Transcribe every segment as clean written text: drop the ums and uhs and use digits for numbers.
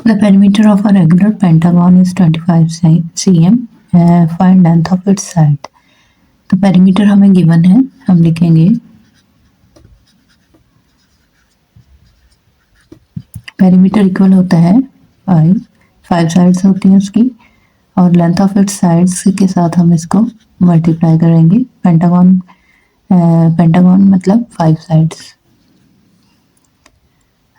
The perimeter of a regular pentagon is 25 cm. Find length of its side. तो perimeter हमें given है, हम लिखेंगे perimeter इक्वल होता है 5 साइड्स होती हैं उसकी, और लेंथ ऑफ इट्स साइड्स के साथ हम इसको मल्टीप्लाई करेंगे। पेंटागन मतलब 5 साइड्स।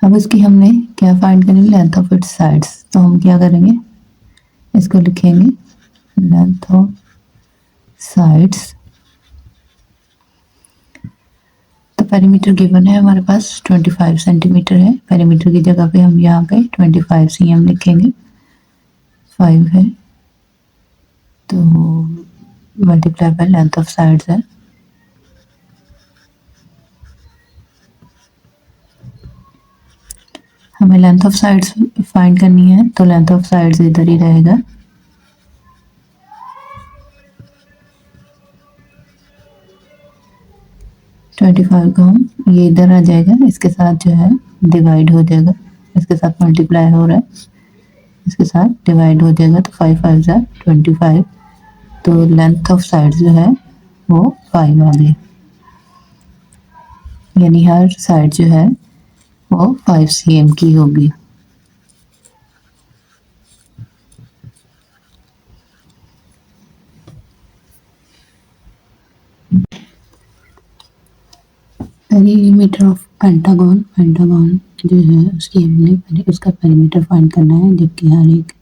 अब इसकी हमने क्या फाइंड करनी, लेंथ ऑफ इट्स साइड्स। तो हम क्या करेंगे, इसको लिखेंगे लेंथ ऑफ साइड्स। तो पेरीमीटर गिवन है हमारे पास 25 सेंटीमीटर है। पेरीमीटर की जगह पे हम यहाँ पे 25 cm लिखेंगे, 5 है तो multiply by length of sides है। हमें लेंथ ऑफ साइड्स फाइंड करनी है, तो लेंथ ऑफ साइड्स इधर ही रहेगा। ट्वेंटी फाइव को हम ये इधर आ जाएगा, इसके साथ जो है डिवाइड हो जाएगा, इसके साथ मल्टीप्लाई हो रहा है, इसके साथ डिवाइड हो जाएगा, तो 5 5 जा 25। तो लेंथ ऑफ साइड्स जो है वो 5 आ गई, यानी हर साइड जो है वो 5 cm की होगी। पेरीमीटर ऑफ पेंटागन, पेंटागन जो है उसकी हमने उसका पेरीमीटर फाइंड करना है, जबकि हर एक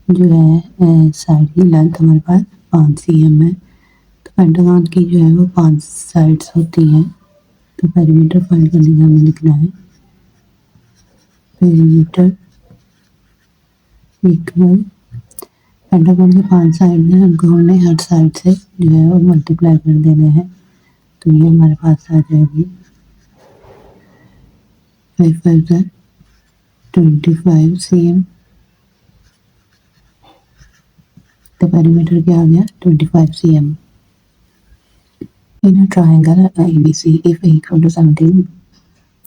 जो है साइड की लेंथ हमारे पास 5 cm है। तो पेंटागन की जो है वो 5 साइड्स होती हैं। तो पेरीमीटर फाइंड करने का हमें लिखना है पेरीमीटर इक्वल, पेंटागन के 5 साइड हैं, उनको हमने हर साइड से जो है वो मल्टीप्लाई कर देना है। तो ये हमारे पास आ जाएगी 5 5 जा 25 cm। तो पेरीमीटर क्या आ गया 25 cm। In a triangle ABC, if A equal to 17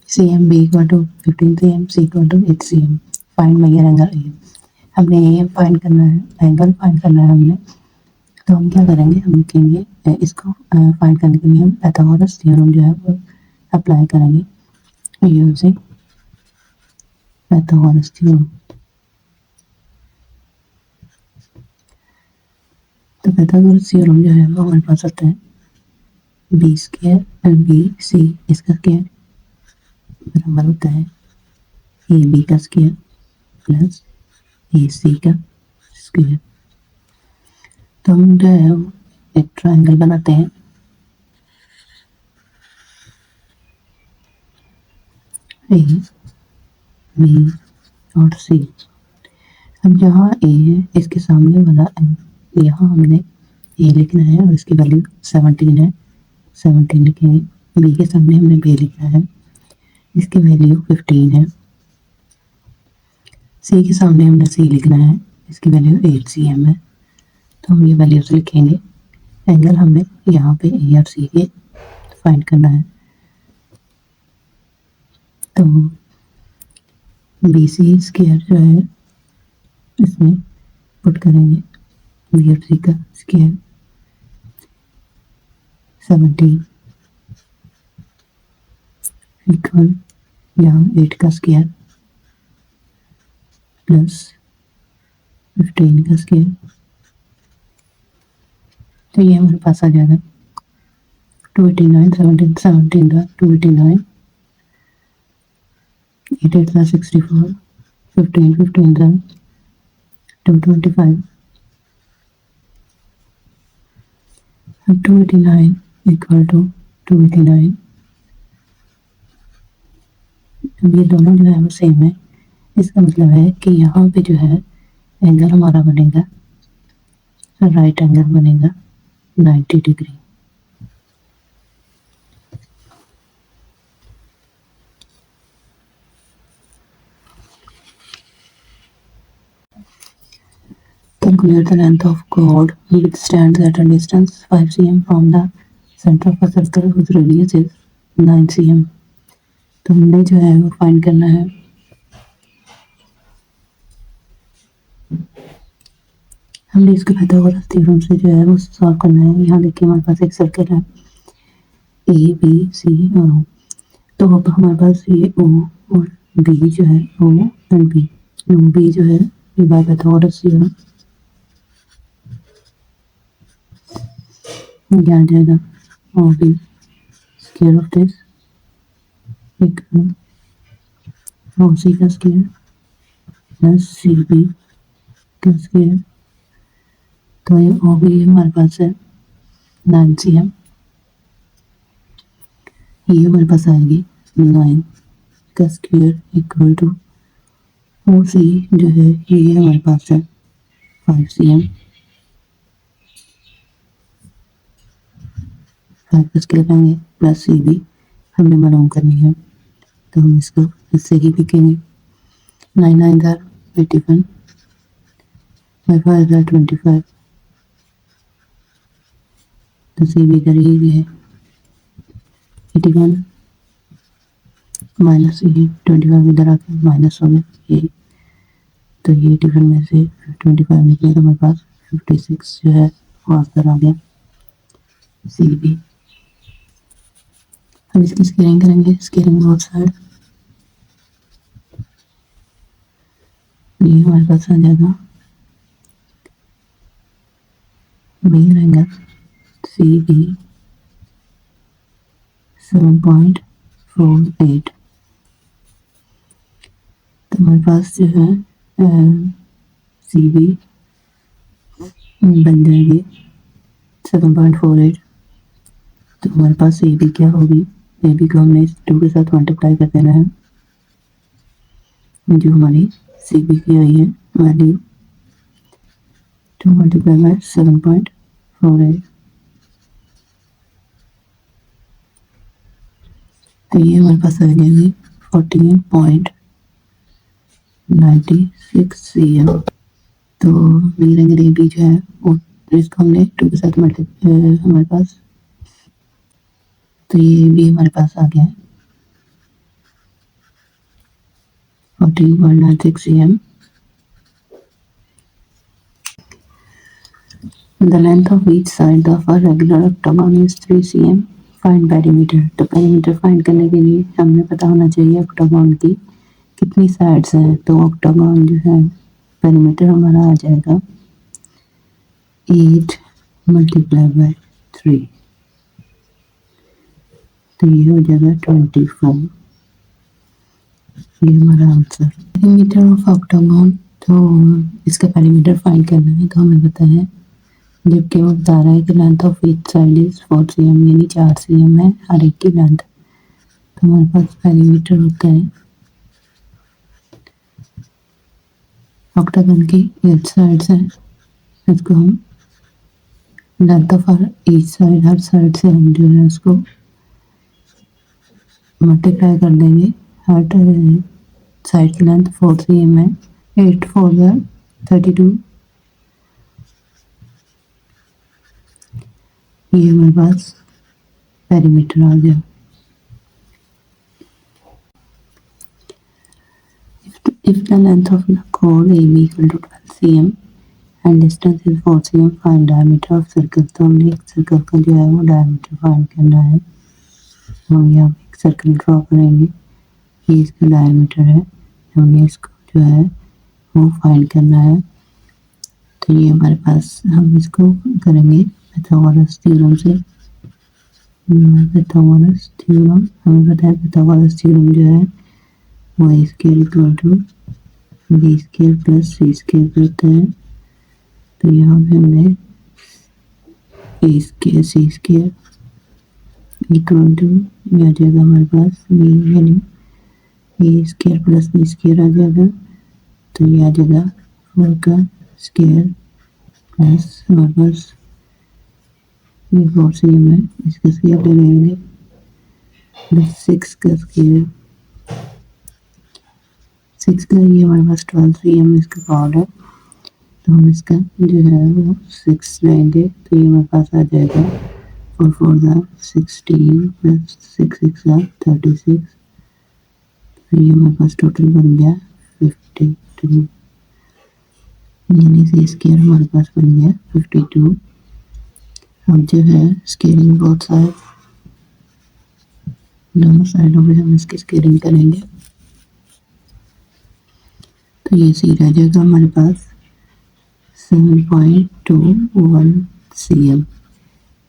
cm, B equal to 15 cm, C equal to 8 cm, find major angle A। हमने ये फाइंड करना है, एंगल फाइंड करना है हमने। तो हम क्या करेंगे, हम लिखेंगे इसको फाइंड करने के लिए हम पाइथागोरस थ्योरम जो है वो अप्लाई करेंगे यूजिंग पाइथागोरस थ्योरम। तो पाइथागोरस थ्योरम जो है वो हमारे पास आता है बी स्क्वायर बी सी इसका स्क्वायर बराबर होता है ए बी का स्क्वायर प्लस ए सी का स्क्वायर। तो हम जो है एक ट्रायंगल बनाते हैं, ए बी और सी। अब जहाँ ए है इसके सामने वाला यहाँ हमने ए लिखना है और इसकी वैल्यू 17 है, 17 लिखेंगे। बी के सामने हमने बी लिखना है, इसकी वैल्यू 15 है। सी के सामने हमने सी लिखना है, इसकी वैल्यू 8 cm है। तो हम ये वैल्यूज लिखेंगे। एंगल हमने यहाँ पे ए और सी के फाइंड करना है। तो बी सी स्क्वायर जो है इसमें पुट करेंगे बी और सी का स्क्वायर 17 इक्वल यहाँ 8 का स्क्वायर प्लस 15 का स्क्वायर। तो ये हमारे पास आ जाएगा 289, 17 17 का 289, 8 8 का 64, 15 15 का 225। अब 289 इक्वल टू 289, अब ये दोनों जो है वो सेम है। इसका मतलब है कि यहाँ पे जो है एंगल हमारा बनेगा, राइट एंगल बनेगा 90 degree. Calculate the length of chord which stands at a distance 5 cm from the center of a circle whose radius is 9 cm। तो हमने जो है वो फाइंड करना है हमने इसके पाइथागोरस थ्योरम से जो है वो सॉल्व करना है। यहाँ देखिए हमारे पास एक सर्कल है ए बी सी और ओ, तो अब हमारे पास ये ओ और बी जो है ओ एंड बी, बी जो है ये बाय पाइथागोरस थ्योरम क्या आ जाएगा O B square of this equal O C का स्क्वायर प्लस सी बी का स्क्वायर। तो ये ओ बी हमारे पास है 9cm, ये हमारे पास आएगी 9 का स्क्वायर इक्वल टू ओ सी जो है ये हमारे पास है 5cm, 5 का स्क्वायर लाएंगे प्लस सी बी हमें मालूम करनी है, तो हम इसको इससे ही लिखेंगे 9 9 जार 81 5 5 जार 25, तो सी बी इधर ही है 81 माइनस ये 25 इधर आके माइनस हो गया ये, तो ये 81 में से 25 निकले तो हमारे पास 56 जो है वो आंसर आ गया सी बी। अब इसकी स्केलिंग करेंगे, स्केलिंग बोथ साइड, ये हमारे पास आ जाएगा मेन एंगल सी बी 7.48, तो हमारे पास जो है सी बी बन जाएगी 7.48, तो हमारे पास ए बी क्या होगी, ए बी को हमने 2 के साथ मल्टीप्लाई कर देना है, जो हमारी सी बी की आई है वैल्यू 2 मल्टीप्लाई बाय 7.48, तो ये हमारे पास आ जाएगी 14.96 cm। तो मेरा ए बी जो है वो इसको हमने 2 के साथ मल्टीप्लाई हमारे पास, तो ये भी हमारे पास आ गया है 14.96 cm। The length of each side of a regular octagon is 3 cm. Find perimeter। तो perimeter फाइंड करने के लिए हमें पता होना चाहिए octagon की कितनी साइड्स हैं, तो octagon जो है perimeter हमारा आ जाएगा 8 मल्टीप्लाई बाय 3, तो ये हो जाएगा 24, ये हमारा आंसर। पेरीमीटर ऑफ ऑक्टागन, तो इसका पेरीमीटर फाइंड करना है, तो हमें पता है जबकि वो बता रहा है कि length of each side is 4 cm, यानी 4 cm है हर एक की लेंथ, तो हमारे पास पेरीमीटर होता है ऑक्टागन की 8 साइड्स हैं, इसको हम length of her each side, her side से हम जो है उसको मल्टीप्लाई कर देंगे, हर साइड की लेंथ 4 cm है, 8 4 32, ये हमारे पास पेरीमीटर आ गया। If the length of the chord AB equal to 12 cm and distance is 4 cm, find diameter of circle। तो हमने एक सर्कल का जो है वो डायमीटर फाइंड करना है, हम यहाँ एक सर्कल ड्रॉ करेंगे, ये इसका डायमीटर है, हमने इसको जो है वो फाइंड करना है, तो ये हमारे पास हम इसको करेंगे पाइथागोरस थ्योरम से। पाइथागोरस थ्योरम हमें पता है, पाइथागोरस थ्योरम जो है वो A square equal to B square plus C square करता है, तो यहाँ पे हमने A square C square equal to ये आ जाएगा हमारे पास बी, यानी A square plus B square आ जाएगा, तो ये आ जाएगा 4 का स्क्वायर प्लस हमारे पास ये 4 cm है, इसका स्क्वायर ले लेंगे प्लस 6 का स्क्वायर, 6 का ये हमारे पास 12 cm इसका पावर है, तो हम इसका जो है वो 6 लेंगे, तो ये हमारे पास आ जाएगा 4 4 16 प्लस 6 6 36, तो ये हमारे पास टोटल बन गया 52। यानी सी स्क्वायर हमारे पास बन गया 52। अब जो है स्केलिंग बोथ साइड, दोनों साइडों में हम इसकी स्केलिंग करेंगे तो ये सी रह जाएगा हमारे पास 7.21 cm।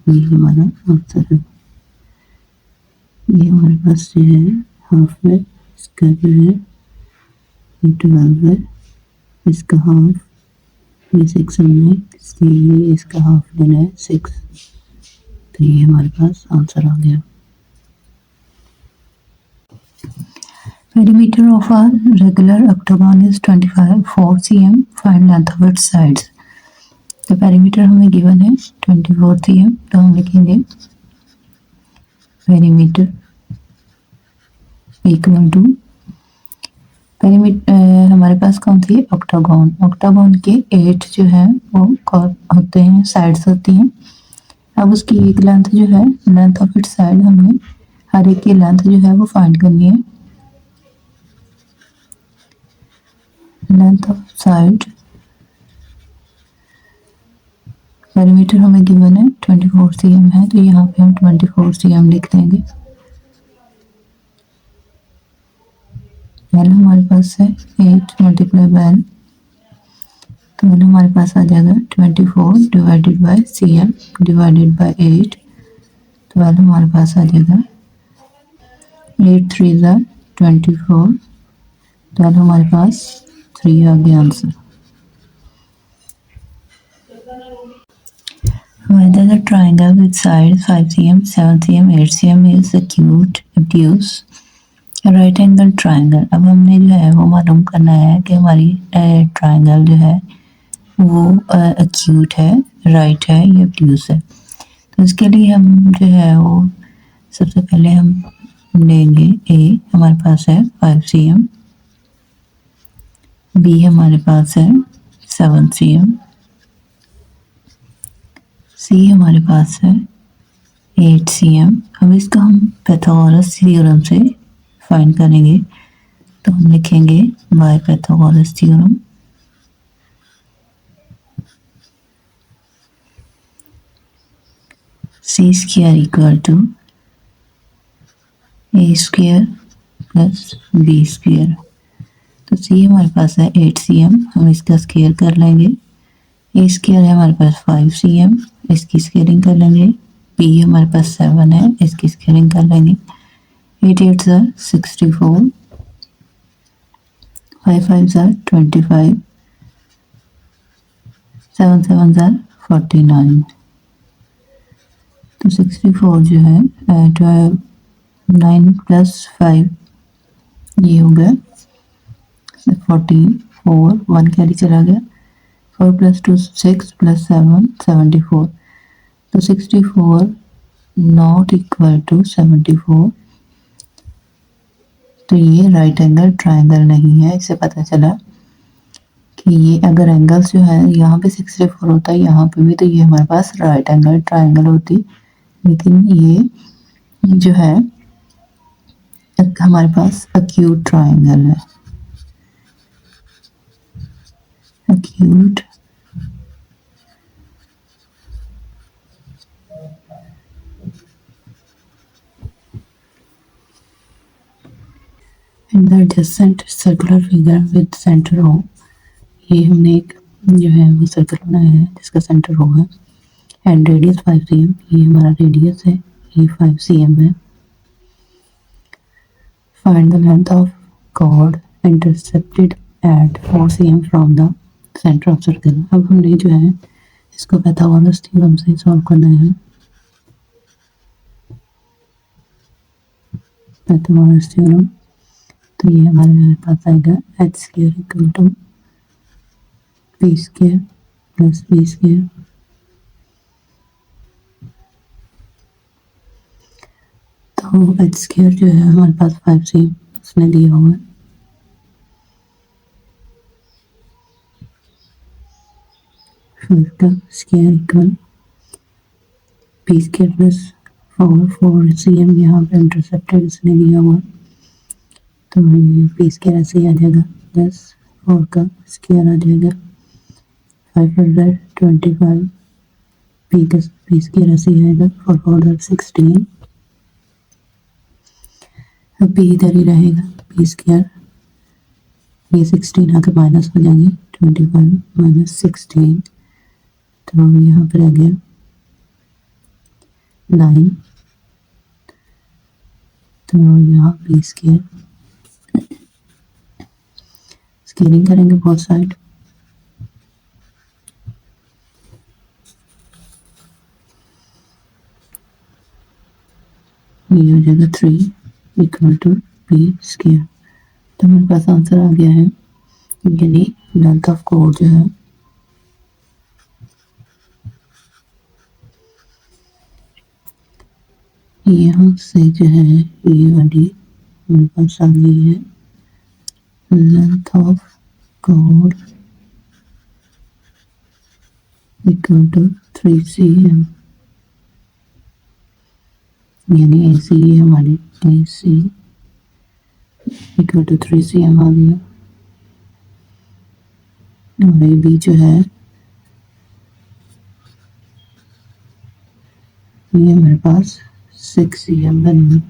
ये हमारा आंसर है। ये हमारे पास जो है हाफ है, इसका जो है ये 12 है, इसका हाफ ये 6 हमने इसलिए इसका हाफ लेना है 6। तो ये हमारे पास आंसर आ गया। Perimeter of a regular octagon is 24 cm. Find length of its sides. तो पेरीमीटर हमें गिवन है 24 cm, तो हम लिखेंगे पेरीमीटर इक्वल टू पेरीमीटर हमारे पास कौन सी है ऑक्टागोन। ऑक्टागोन के 8 जो है वो होते हैं, साइड्स होती हैं। अब उसकी एक लेंथ जो है लेंथ ऑफ इट्स साइड हमने हर एक की लेंथ जो है वो फाइंड करनी है। लेंथ ऑफ साइड पेरीमीटर हमें गिवन है 24 cm है, तो यहाँ पे हम 24 cm लिख देंगे। L हमारे पास है 8 मल्टीप्लाई बाय L, तो L हमारे पास आ जाएगा 24 divided by cm divided by 8, तो L हमारे पास आ जाएगा 8 3 ज़ा 24, तो L हमारे पास 3 आ गया answer. Whether the triangle with sides 5 cm, 7 cm, 8 cm is acute, obtuse, right angle triangle. अब हमने जो है वो मालूम करना है कि हमारी ट्राइंगल जो है वो एक्यूट है, राइट है या obtuse है। तो इसके लिए हम जो है वो सबसे पहले हम लेंगे ए हमारे पास है 5 cm, बी हमारे पास है 7 cm, सी हमारे पास है 8 cm। अब इसका हम पाइथागोरस थ्योरम से फाइंड करेंगे, तो हम लिखेंगे by Pythagoras theorem C square equal to A square plus B square. तो सी हमारे पास है 8 cm, हम इसका स्क्वायर कर लेंगे। ए स्क्वायर है हमारे पास 5 cm, इसकी स्क्वायरिंग कर लेंगे। बी हमारे पास 7 है, इसकी स्क्वायरिंग कर लेंगे। 8 8 are 64, 5 5 are 25, 7 7 are 49। तो 64 जो है 9 प्लस 5 ये हो गया 44, 1 कैरी चला गया, 4 प्लस 2 6 प्लस 7 74। तो 64 नॉट इक्वल टू 74, तो ये राइट एंगल ट्राइंगल नहीं है। इससे पता चला कि ये अगर एंगल्स जो है यहाँ पे 64 होता है, यहाँ पे भी, तो ये हमारे पास राइट एंगल ट्राइंगल होती। लेकिन ये जो है हमारे पास एक्यूट ट्राइंगल है, acute and the adjacent circular figure with centre O। ये हमने एक जो है वो सर्कल बनाया है जिसका सेंटर O है एंड रेडियस 5 cm। ये हमारा रेडियस है, ये 5 cm है। Find the length of chord intercepted at 4 cm from the centre of circle. अब हमने जो है इसको पाइथागोरस थ्योरम से सॉल्व करना है। पाइथागोरस थ्योरम, तो ये हमारे पास आएगा H square equal to P square plus B square. तो एच स्क्वायर जो है हमारे पास 5 cm उसने दिया हुआ है, का square equal P square plus 4 cm यहाँ पे इंटरसेप्टेड इसने दिया हुआ है, तो पी स्क्वायर ऐसे ही आ जाएगा प्लस 4 का स्क्वायर आ जाएगा 525 पी स्क्वायर ऐसे ही आएगा 416। अब पी इधर ही रहेगा पी स्क्वायर, ये 16 आके माइनस हो जाएंगे 25 माइनस 16, तो यहाँ पर आ गया 9, तो यहाँ पी स्क्वायर स्केलिंग करेंगे बोथ साइड, ये हो जाएगा 3 इक्वल टू पी स्क्वायर। तो हमारे पास आंसर आ गया है, यानी लेंथ ऑफ कोड जो है यहाँ से जो है ये वाली हमारे पास आ गई है लेंथ ऑफ कोड इक्वल टू 3 cm, यानी AC है हमारी AC इक्वल टू 3 cm आ गया, और AB जो है ये हमारे पास 6 cm बन